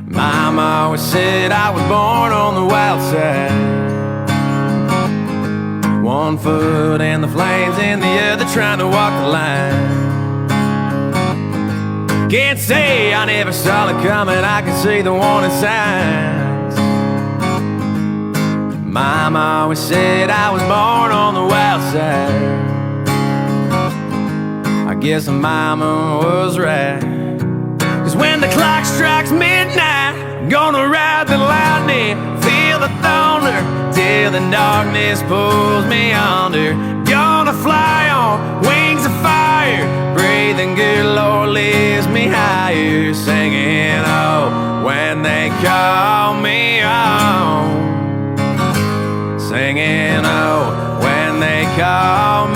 Mama always said I was born on the wild side. One foot in the flames and the other trying to walk the line. Can't say I never saw it coming, I can see the warning signs. Mama always said I was born on the wild side. I guess mama was right. 'Cause when the clock strikes midnight, I'm gonna ride the lightning, feel the thunder, till the darkness pulls me under. Gonna fly on wings of fire, breathing good, Lord lifts me higher. Singing, oh, when they call me home. Singing, oh, when they call